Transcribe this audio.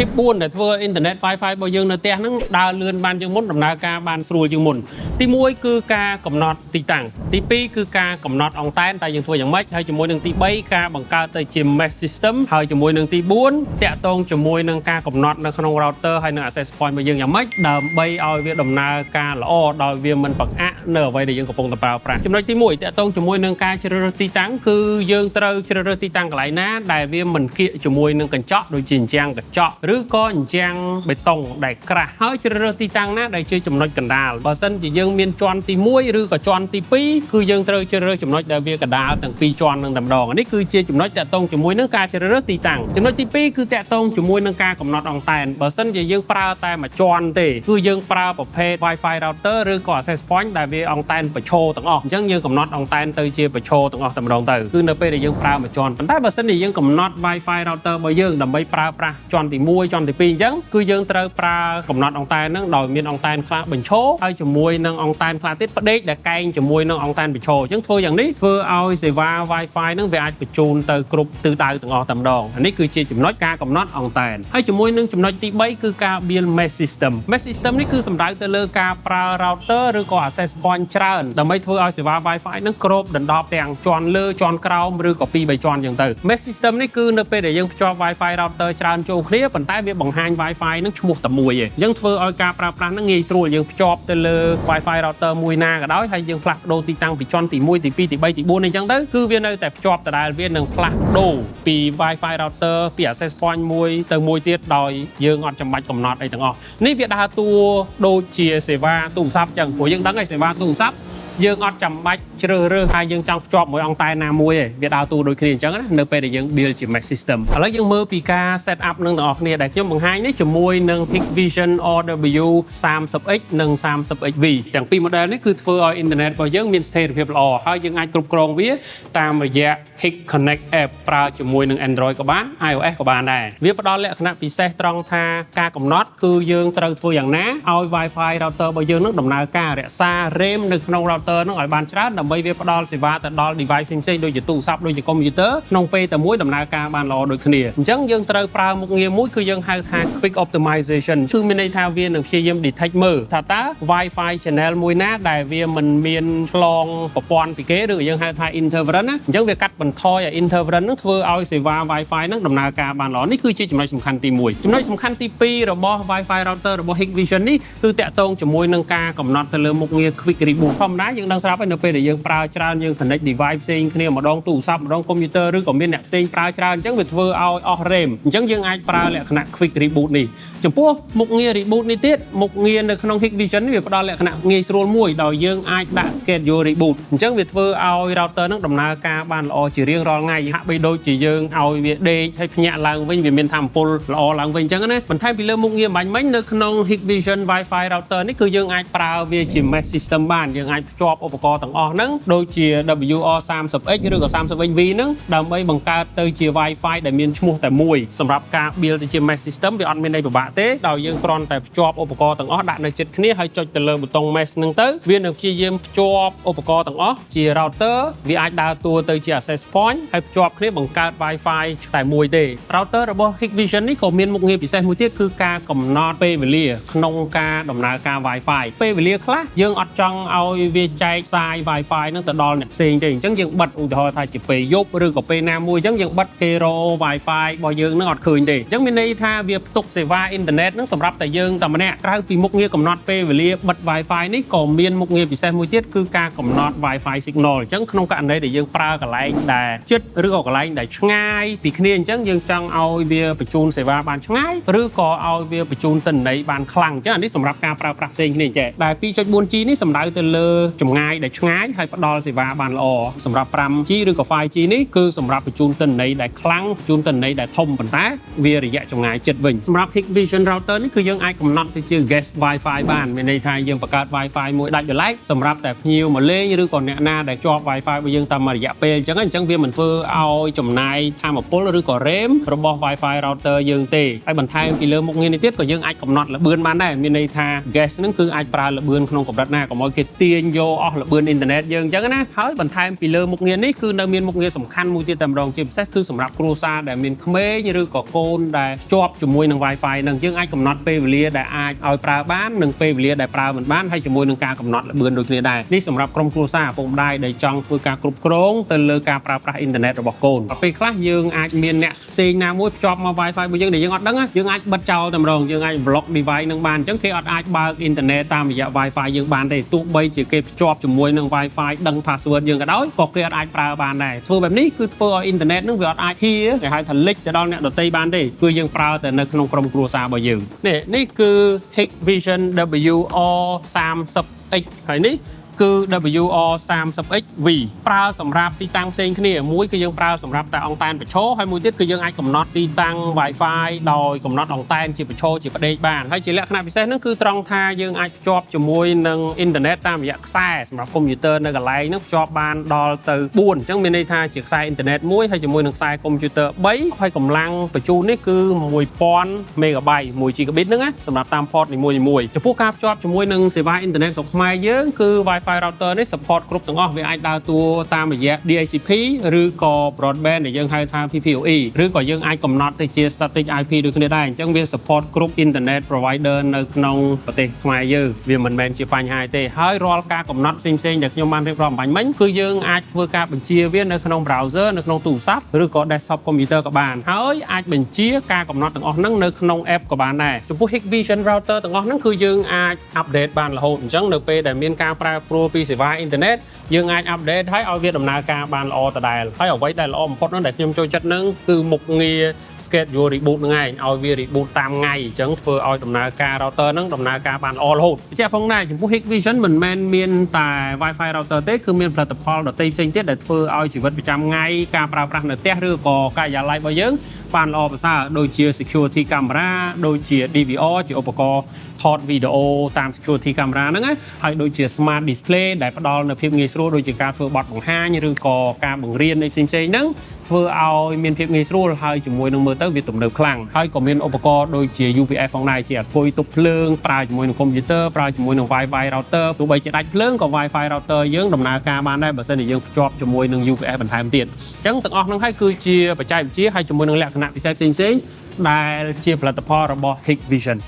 ទី4ដែលធ្វើអ៊ីនធឺណិត Wi-Fi របស់យើងនៅផ្ទះហ្នឹងដើរលឿនបានជាងមុនដំណើរការបានស្រួលជាងមុនទី1គឺការកំណត់ទីតាំងទី2គឺការកំណត់អង្តែនតែយើងធ្វើយ៉ាងម៉េចហើយជាមួយនឹងទី3ការបង្កើតទៅជា mesh system ហើយជាមួយនឹងទី4តាក់ទងជាមួយនឹងការកំណត់នៅក្នុង router ហើយនឹង access point របស់យើងយ៉ាងម៉េចដើម្បីឲ្យវាដំណើរការល្អដោយវាមិនបង្អាក់នៅអ្វីដែលយើងកំពុងតែប្រើប្រាស់ចំណុចទី1តាក់ទងជាមួយនឹងការជ្រើសរើសទីតាំងគឺយើងត្រូវជ្រើសរើសទីតាំងកន្លែងណាដែលវាមិនគៀកជាមួយនឹងកញ្ចក់ដូចជាអញ្ចាំងកញ្ចក់ឬក៏អញ្ចាំងបេតុងដែលក្រាស់ហើយជ្រើសរើសទីតាំងណាដែលជាចំណុចកណ្ដាលបើសិនជាយើងមានជាន់ទី1ឬក៏ជាន់ទី2គឺយើងត្រូវជ្រើសរើសចំណុចដែលវាកណ្ដាលទាំងពីរជាន់នឹងតែម្ដងនេះគឺជាចំណុចតាក់ទងជាមួយនឹងការជ្រើសរើសទីតាំងចំណុចទី2គឺតាក់ទងជាមួយនឹងការកំណត់អង្តែនបើសិនជាយើងប្រើតែមួយជាន់ទេគឺយើងប្រើប្រភេទ Wi-Fi router ឬក៏ access point ដែលវាអង្តែនប្រឈរទាំងអស់អញ្ចឹងយើងកំណត់អង្តែនទៅជាប្រឈរទាំងអស់តែម្ដងទៅគឺនៅពេលដែលយើងប្រើមួយជាន់ប៉ុន្តែបើសិនជាយើងកំណត់ Wi-Fi router របស់យើងដើម្បីប្រើប្រាស់ជាន់ទី1ជាន់ទី2អញ្ចឹងគឺយើងត្រូវប្រើកំណត់អង្តែនហ្នឹងដោយមានអង្តែនខ្លះបញ្ឈរហើយជាមួយនឹងអង្តែនខ្លះទៀតផ្ដេកដែលកែងជាមួយនឹងអង្តែនបញ្ឈរអញ្ចឹងធ្វើយ៉ាងនេះធ្វើឲ្យសេវា Wi-Fi ហ្នឹងវាអាចបញ្ជូនទៅគ្រប់ទិសដៅទាំងអស់តែម្ដងនេះគឺជាចំណុចការកំណត់អង្តែនហើយជាមួយនឹងចំណុចទី3គឺការ build mesh system mesh system នេះគឺសំដៅទៅលើការប្រើ router ឬក៏ access point ច្រើនដើម្បីធ្វើឲ្យសេវា Wi-Fi ហ្នឹងគ្របដណ្ដប់ទាំងជាន់លើជាន់ក្រោមឬក៏2 3ជាន់អញ្ចឹងទៅ mesh system នេះគឺនៅពេលដែលយើងភ្ជាប់ Wi-Fi router ច្រើនចូលគ្នាប៉ុន្តែវាបង្ហាញ Wi-Fi ហ្នឹងឈ្មោះតែមួយឯងអញ្ចឹងធ្វើឲ្យការប្រើប្រាស់ហ្នឹងងាយស្រួលយើងភ្ជាប់ទៅលើ Wi-Fi router មួយណាក៏ដោយហើយយើងផ្លាស់ប្ដូរទីតាំងពីជាន់ទី1ទី2ទី3ទី4អញ្ចឹងទៅគឺវានៅតែភ្ជាប់ដដែលវានឹងផ្លាស់ប្ដូរពី Wi-Fi router ពី access point មួយទៅមួយទៀតដោយយើងអត់ចាំបាច់កំណត់អីទាំងអស់នេះវាដើរតួដូចជាសេវាទូរស័ព្ទអញ្ចឹងព្រោះយើងដឹងហើយសេវាទូរស័ព្ទយើងអត់ចាំបាច់ជ្រើសរើសហើយយើងចង់ភ្ជាប់មួយអង្តែនណាមួយទេវាដើរតួដូចគ្នាអញ្ចឹងណានៅពេលដែលយើង build ជា mesh system ឥឡូវយើងមើលពីការ set up នឹងទាំងអស់គ្នាដែលខ្ញុំបង្ហាញនេះជាមួយនឹង Hikvision OW 30X និង 30XV ទាំងពីរ model នេះគឺធ្វើឲ្យ internet របស់យើងមានស្ថិរភាពល្អហើយយើងអាចគ្រប់គ្រងវាតាមរយៈ Hik Connect app ប្រើជាមួយនឹង Android ក៏បាន iOS ក៏បានដែរវាផ្ដល់លក្ខណៈពិសេសត្រង់ថាការកំណត់គឺយើងត្រូវធ្វើយ៉ាងណាឲ្យ Wi-Fi router របស់យើងនឹងដំណើរការរក្សា RAM នៅក្នុង router នឹងឲ្យបានច្រើនដើម្បីវាផ្ដល់សេវាទៅដល់ device ផ្សេងៗដូចជាទូរស័ព្ទដូចជា computer ក្នុងពេលតែមួយដំណើរការបានល្អដូចគ្នាអញ្ចឹងយើងត្រូវប្រើមុខងារមួយគឺយើងហៅថា quick optimization គឺមានន័យថាវានឹងព្យាយាម detect មើលថាតើ Wi-Fi channel មួយណាដែលវាមិនមានឆ្លងប្រព័ន្ធពីគេឬយើងហៅថា interference ណាអញ្ចឹងវាកាត់បន្ថយឲ្យ interference នឹងធ្វើឲ្យសេវា Wi-Fi នឹងដំណើរការបានល្អនេះគឺជាចំណុចសំខាន់ទី1ចំណុចសំខាន់ទី2របស់ Wi-Fi router របស់ Hikvision នេះគឺតាក់ទងជាមួយនឹងការកំណត់ទៅលើមុខងារ quick reboot ធម្មតាយើងដឹងស្រាប់ហើយនៅពេលដែលយើងប្រើច្រើនយើង connect device ផ្សេងគ្នាម្ដងទូរស័ព្ទម្ដង computer ឬក៏មានអ្នកផ្សេងប្រើច្រើនអញ្ចឹងវាធ្វើឲ្យអស់ RAM អញ្ចឹងយើងអាចប្រើលក្ខណៈ quick reboot នេះចំពោះមុខងារ reboot នេះទៀតមុខងារនៅក្នុង Hikvision នេះវាផ្ដល់លក្ខណៈងាយស្រួលមួយដោយយើងអាចដាក់ schedule reboot អញ្ចឹងវាធ្វើឲ្យ router នឹងដំណើរការបានល្អជារៀងរាល់ថ្ងៃហាក់បីដូចជាយើងឲ្យវាដេកហើយភ្ញាក់ឡើងវិញវាមានថាមពលល្អឡើងវិញអញ្ចឹងណាបន្ថែមពីលើមុខងារបាញ់មិញនៅក្នុង Hikvision Wi-Fi router នេះគឺយើងអាចប្រើវាជា mesh system បានយើងអាចភ្ជាប់ឧបករណ៍ទាំងអស់ហ្នឹងដូចជា WR30X ឬក៏ 30XV ហ្នឹងដើម្បីបង្កើតទៅជា Wi-Fi ដែលមានឈ្មោះតែមួយសម្រាប់ការ build ទៅជា mesh system វាអត់មានអីពិបាកទេដោយយើងគ្រាន់តែភ្ជាប់ឧបករណ៍ទាំងអស់ដាក់នៅជិតគ្នាហើយចុចទៅលើប៊ូតុង mesh ហ្នឹងទៅវានឹងព្យាយាមភ្ជាប់ឧបករណ៍ទាំងអស់ជា router វាអាចដើរតួទៅជា access point ហើយភ្ជាប់គ្នាបង្កើត Wi-Fi តែមួយទេ router របស់ Hikvision នេះក៏មានមុខងារពិសេសមួយទៀតគឺការកំណត់ពេលវេលាក្នុងការដំណើរការ Wi-Fi ពេលវេលាខ្លះយើងអត់ចង់ឲ្យវាចែកផ្សាយ Wi-Fi ហ្នឹងទៅដល់អ្នកផ្សេងទេអញ្ចឹងយើងបិទឧទាហរណ៍ថាជាពេលយប់ឬក៏ពេលណាមួយអញ្ចឹងយើងបិទគេរក Wi-Fi របស់យើងហ្នឹងអត់ឃើញទេអញ្ចឹងមានន័យថាវាផ្ទុកសេវាអ៊ីនធឺណិតហ្នឹងសម្រាប់តែយើងតែម្នាក់ក្រៅពីមុខងារកំណត់ពេលវេលាបិទ Wi-Fi នេះក៏មានមុខងារពិសេសមួយទៀតគឺការកំណត់ Wi-Fi signal អញ្ចឹងក្នុងករណីដែលយើងប្រើកន្លែងដែលជិតឬក៏កន្លែងដែលឆ្ងាយពីគ្នាអញ្ចឹងយើងចង់ឲ្យវាបញ្ជូនសេវាបានឆ្ងាយឬក៏ឲ្យវាបញ្ជូនទិន្នន័យបានខ្លាំងអញ្ចឹងអានេះសម្រាប់ការប្រើប្រាស់ផ្សេងគ្នាចេះដែល 2.4G នេះសំដៅទៅលើចម្ងាយដែលឆ្ងាយហើយផ្ដល់សេវាបានល្អសម្រាប់ 5G ឬក៏ 5G នេះគឺសម្រាប់បញ្ជូនទិន្នន័យដែលខ្លាំងបញ្ជូនទិន្នន័យដែលធំប៉ុន្តែវារយៈចម្ងាយជិតវិញសម្រាប់ Hikvision Hikvision router នេះគឺយើងអាចកំណត់ទៅជា guest Wi-Fi បានមានន័យថាយើងបង្កើត Wi-Fi មួយដាច់ដោយឡែកសម្រាប់តែភ្ញៀវមកលេងឬក៏អ្នកណាដែលជាប់ Wi-Fi របស់យើងតាមរយៈពេលអញ្ចឹងវាមិនធ្វើឲ្យចំណាយថាមពលឬក៏ RAM របស់ Wi-Fi router យើងទេហើយបន្ថែមពីលើមុខងារនេះទៀតក៏យើងអាចកំណត់ល្បឿនបានដែរមានន័យថា guest ហ្នឹងគឺអាចប្រើល្បឿនក្នុងកម្រិតណាកុំឲ្យគេទាញយកអស់ល្បឿនអ៊ីនធឺណិតយើងអញ្ចឹងណាហើយបន្ថែមពីលើមុខងារនេះគឺនៅមានមុខងារសំខាន់មួយទៀតតែម្ដងជាពិសេសគឺសម្រាប់គ្រួសារដែលមានក្មេងឬក៏កូនដែលជាប់ជាមួយនឹង Wi-Fi ហ្នឹងយើងអាចកំណត់ពេលវេលាដែលអាចឲ្យប្រើបាននិងពេលវេលាដែលប្រើមិនបានហើយជាមួយនឹងការកំណត់ល្បឿនដូចគ្នាដែរនេះសម្រាប់ក្រុមគ្រួសារឪពុកម្ដាយដែលចង់ធ្វើការគ្រប់គ្រងទៅលើការប្រើប្រាស់អ៊ីនធឺណិតរបស់កូនពេលខ្លះយើងអាចមានអ្នកផ្សេងណាមួយភ្ជាប់មក Wi-Fi របស់យើងដែលយើងអត់ដឹងយើងអាចបិទចោលតែម្ដងយើងអាច block device នឹងបានអញ្ចឹងគេអត់អាចបើកអ៊ីនធឺណិតតាមរយៈ Wi-Fi យើងបានទេទោះបីជាគេភ្ជាប់ជាមួយនឹង Wi-Fi ដឹង password យើងក៏ដោយក៏គេអត់អាចប្រើបានដែរធ្វើបែបនេះគឺធ្វើឲ្យអ៊ីនធឺណិតនឹងវាអត់អាចហៀគេហៅថាលិចទៅដល់អ្នកដទៃបានទេគឺយើងប្រើតែនៅក្នុងក្រុមគ្រួសាររបស់យើងនេះគឺ Hikvision WR30X ហើយនេះគឺ WR30XV ប្រើសម្រាប់ទីតាំងផ្សេងគ្នាមួយគឺយើងប្រើសម្រាប់តែអង្តែនបញ្ឈរហើយមួយទៀតគឺយើងអាចកំណត់ទីតាំង Wi-Fi ដោយកំណត់អង្តែនជាបញ្ឈរជាផ្ដេកបានហើយជាលក្ខណៈពិសេសហ្នឹងគឺត្រង់ថាយើងអាចភ្ជាប់ជាមួយនឹងអ៊ីនធឺណិតតាមរយៈខ្សែសម្រាប់កុំព្យូទ័រនៅកន្លែងហ្នឹងភ្ជាប់បានដល់ទៅ4អញ្ចឹងមានន័យថាជាខ្សែអ៊ីនធឺណិតមួយហើយជាមួយនឹងខ្សែកុំព្យូទ័រ3ហើយកម្លាំងបញ្ជូននេះគឺ1000 MB 1 GB ហ្នឹងណាសម្រាប់តាម port នីមួយៗចំពោះការភ្ជាប់ជាមួយនឹងសេវាអ៊ីនធឺណិតស្រុកខ្មែរយើងគឺ Wi-Fi router នេះ support គ្រប់ទាំងអស់វាអាចដើរតួតាមរយៈ DHCP ឬក៏ broadband ដែលយើងហៅថា PPoE ឬក៏យើងអាចកំណត់ទៅជា static IP ដូចគ្នាដែរអញ្ចឹងវា support គ្រប់ internet provider នៅក្នុងប្រទេសខ្មែរយើងវាមិនមែនជាបញ្ហាទេហើយរាល់ការកំណត់ផ្សេងៗដែលខ្ញុំបានរៀបរាប់អំបញ្ញមិញគឺយើងអាចធ្វើការបញ្ជាវានៅក្នុង browser នៅក្នុងទូរស័ព្ទឬក៏ desktop computer ក៏បានហើយអាចបញ្ជាការកំណត់ទាំងអស់ហ្នឹងនៅក្នុង app ក៏បានដែរចំពោះ Hikvision router ទាំងអស់ហ្នឹងគឺយើងអាច update បានរហូតអញ្ចឹងនៅពេលដែលមានការប្រែប្រួលពីសេវាអ៊ីនធឺណិតយើងអាច update ហើយឲ្យវាដំណើរការបានល្អដដែលហើយអ្វីដែលល្អបំផុតនោះដែលខ្ញុំចូលចិត្តហ្នឹងគឺមុខងារ schedule reboot ហ្នឹងឯងឲ្យវា reboot តាមថ្ងៃអញ្ចឹងធ្វើឲ្យដំណើរការ router ហ្នឹងដំណើរការបានល្អរហូតបញ្ជាក់ផងដែរចំពោះ Hikvision មិនមែនមានតែ Wi-Fi router ទេគឺមានផលិតផលដទៃផ្សេងទៀតដែលធ្វើឲ្យជីវិតប្រចាំថ្ងៃការប្រើប្រាស់នៅផ្ទះឬក៏ការិយាល័យរបស់យើងបានល្អប្រសើរដូចជា security camera ដូចជា DVR ជាឧបករណ៍ថតវីដេអូតាម security camera ហ្នឹងណាហើយដូចជា smart display ដែលផ្ដល់នូវភាពងាយស្រួលដូចជាការធ្វើបទបង្ហាញឬក៏ការបង្រៀនផ្សេងៗហ្នឹងធ្វើឲ្យមានភាពងាយស្រួលហើយជាមួយនឹងមើលទៅវាទំនើបខ្លាំងហើយក៏មានឧបករណ៍ដូចជា UPS ផងដែរជាអាគុយទប់ភ្លើងប្រើជាមួយនឹងកុំព្យូទ័រប្រើជាមួយនឹង Wi-Fi router ទោះបីជាដាច់ភ្លើងក៏ Wi-Fi router យើងដំណើរការបានដែរបើសិនជាយើងភ្ជាប់ជាមួយនឹង UPS បន្ថែមទៀតអញ្ចឹងទាំងអស់ហ្នឹងហើយគឺជាបច្ចេកវិទ្យាហើយជាមួយនឹងលក្ខណៈពិសេសផ្សេងៗដែលជាផលិតផលរបស់ Hikvision